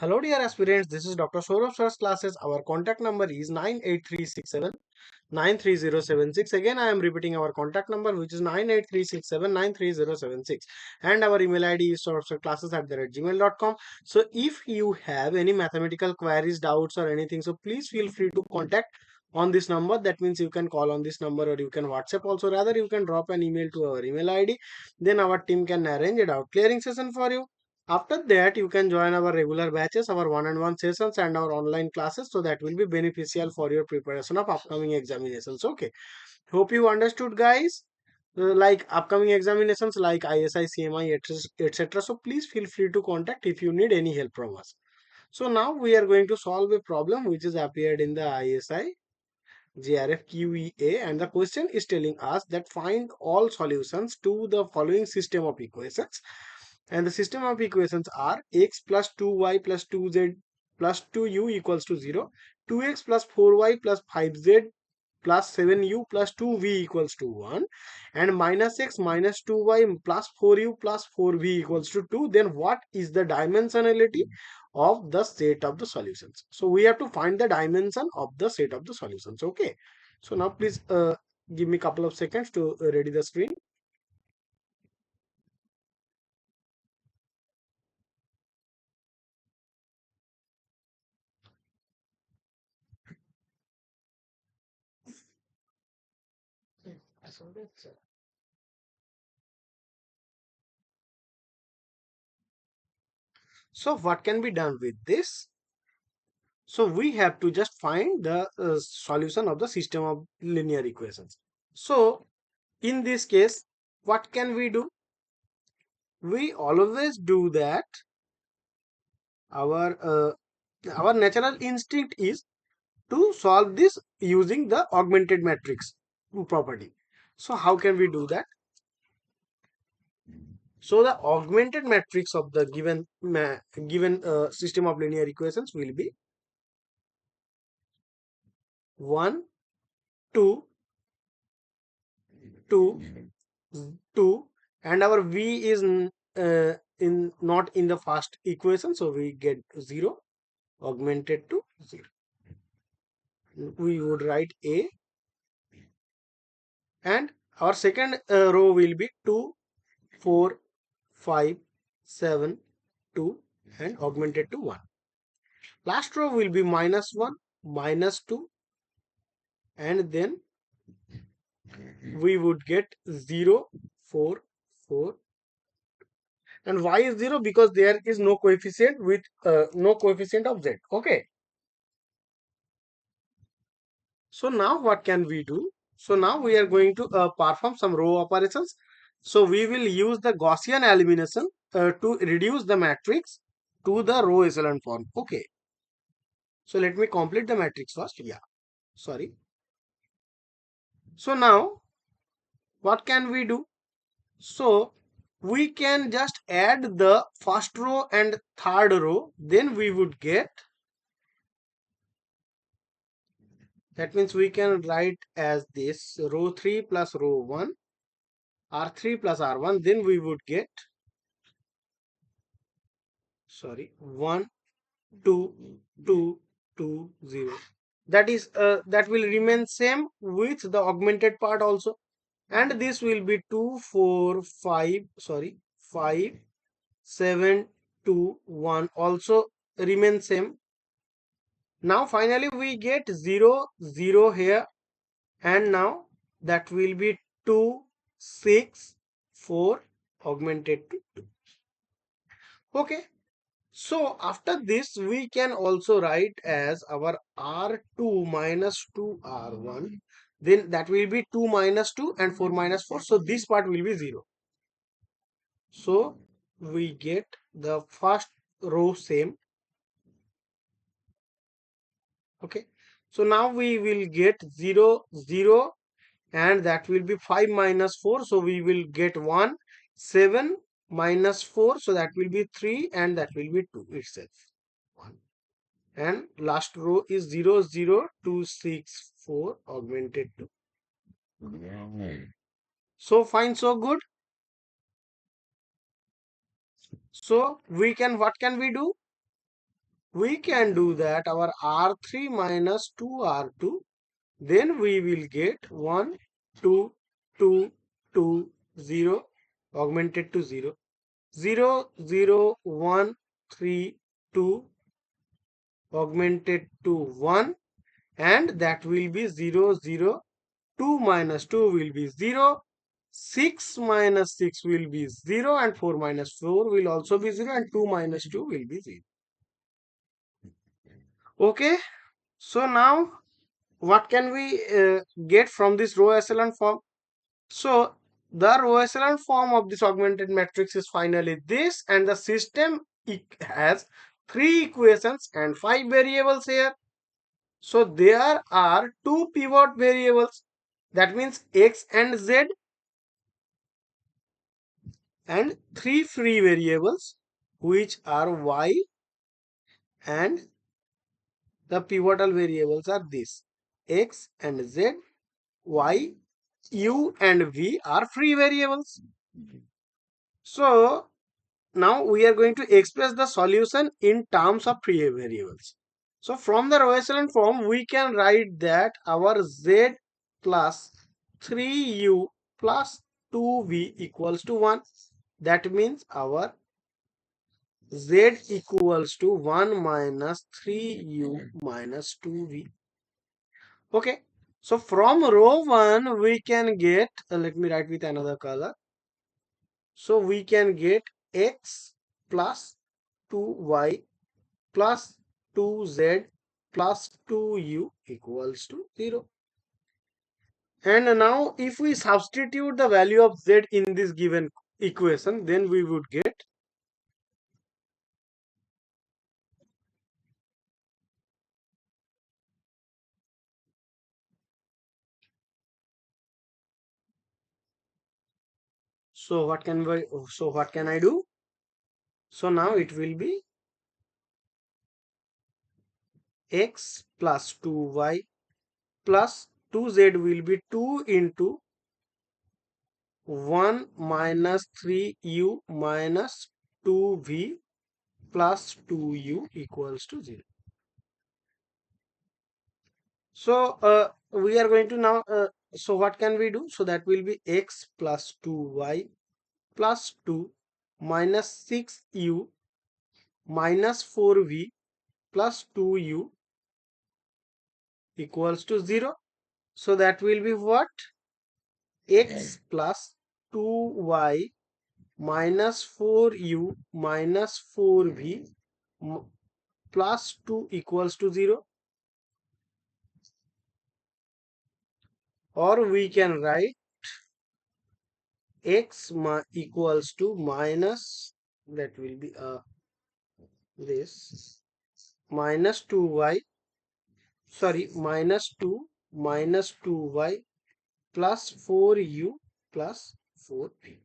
Hello dear aspirants, this is Dr. Sourav Sir Classes. Our contact number is 98367 93076. Again, I am repeating our contact number, which is 98367 93076, and our email ID is souravsirclasses@gmail.com. So if you have any mathematical queries, doubts or anything, so please feel free to contact on this number. That means you can call on this number or you can WhatsApp also. Rather, you can drop an email to our email ID. Then our team can arrange a doubt clearing session for you. After that, you can join our regular batches, our one-on-one sessions, and our online classes. So that will be beneficial for your preparation of upcoming examinations. Okay. Hope you understood, guys. Like upcoming examinations like ISI, CMI, etc. So please feel free to contact if you need any help from us. So now we are going to solve a problem which is appeared in the ISI JRF QEA, and the question is telling us that find all solutions to the following system of equations, and the system of equations are x plus 2y plus 2z plus 2u equals to 0, 2x plus 4y plus 5z plus 7u plus 2v equals to 1, and minus x minus 2y plus 4u plus 4v equals to 2. Then what is the dimensionality of the set of the solutions? So we have to find the dimension of the set of the solutions. Okay, so now please give me a couple of seconds to ready the screen. So what can be done with this? So we have to just find the solution of the system of linear equations. So in this case, what can we do? We always do that. Our natural instinct is to solve this using the augmented matrix property. So how can we do that? So the augmented matrix of the given system of linear equations will be 1, 2, 2, 2, and our v is in not in the first equation, so we get 0 augmented to 0. We would write a, and our second row will be 2, 4, 5, 7, 2, and augmented to 1. Last row will be minus 1, minus 2, and then we would get 0, 4, 4. And y is 0 because there is no coefficient with no coefficient of z. Okay. So now what can we do? So now we are going to perform some row operations. So we will use the Gaussian elimination to reduce the matrix to the row echelon form. Okay. So let me complete the matrix first. Yeah. Sorry. So now what can we do? So we can just add the first row and third row. Then we would get, that means we can write as this row 3 plus row 1, R3 plus R1. Then we would get, sorry, 1, 2, 2, 2, 0. That is that will remain same with the augmented part also, and this will be 2, 4, 5, sorry, 5, 7, 2, 1 also remain same. Now finally we get 0, 0 here, and now that will be 2, 6, 4 augmented to 2. Okay. So after this, we can also write as our R2 minus 2R1. Then that will be 2 minus 2 and 4 minus 4. So this part will be 0. So we get the first row same. Okay. So now we will get 0, 0, and that will be 5 minus 4. So we will get 1, 7 minus 4. So that will be 3, and that will be 2 itself. 1. And last row is 0, 0, 2, 6, 4 augmented to. So fine, so good. So we can, what can we do? we can do that our R3 minus 2R2, then we will get 1, 2, 2, 2, 0 augmented to 0, 0, 0, 1, 3, 2 augmented to 1, and that will be 0, 0, 2 minus 2 will be 0, 6 minus 6 will be 0, and 4 minus 4 will also be 0, and 2 minus 2 will be 0. Okay, so now what can we get from this row echelon form? So the row echelon form of this augmented matrix is finally this, and the system has 3 equations and 5 variables here. So there are 2 pivot variables, that means x and z, and 3 free variables which are y, and the pivotal variables are this x and z, y, u and v are free variables. So now we are going to express the solution in terms of free variables. So from the row echelon form we can write that our z plus 3u plus 2v equals to 1. That means our z equals to 1 minus 3u minus 2v. Okay. So from row 1 we can get, let me write with another color. So we can get x plus 2y plus 2z plus 2u equals to 0. And now if we substitute the value of z in this given equation, then we would get, so what can I do? So now it will be x plus 2y plus 2z will be 2 into 1 minus 3u minus 2v plus 2u equals to 0. So we are going to now, so what can we do? So that will be x plus 2y plus 2 minus 6u minus 4v plus 2u equals to 0. So that will be what? X plus 2y minus 4u minus 4v plus 2 equals to 0. Or we can write x equals to minus, that will be this minus 2y, sorry, minus 2 minus 2y plus 4u plus 4v.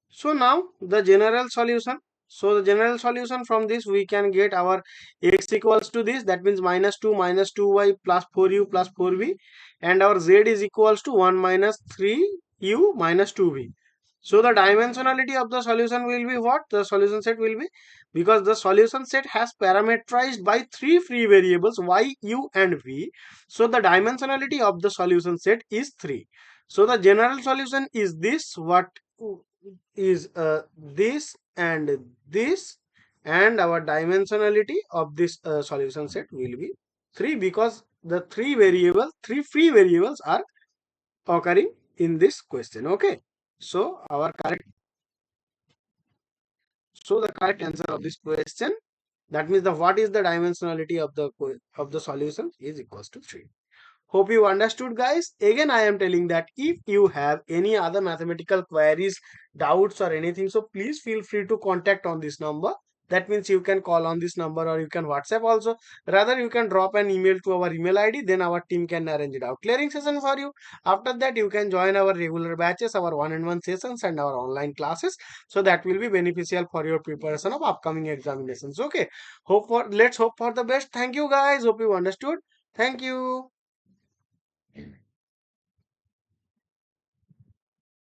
So now the general solution. So the general solution from this we can get our x equals to this, that means minus 2 minus 2y plus 4u plus 4v, and our z is equals to 1 minus 3u minus 2v. So the dimensionality of the solution will be what? The solution set will be, because the solution set has parameterized by 3 free variables y, u and v. So the dimensionality of the solution set is 3. So the general solution is this, what is this and this, and our dimensionality of this solution set will be 3, because the three free variables are occurring in this question. Okay, so the correct answer of this question, that means the what is the dimensionality of the solution is equals to 3. Hope you understood, guys. Again, I am telling that if you have any other mathematical queries, doubts or anything, so please feel free to contact on this number. That means you can call on this number or you can WhatsApp also. Rather, you can drop an email to our email ID, then our team can arrange it out clearing session for you. After that, you can join our regular batches, our one-on-one sessions and our online classes. So that will be beneficial for your preparation of upcoming examinations. Okay. Let's hope for the best. Thank you, guys. Hope you understood. Thank you.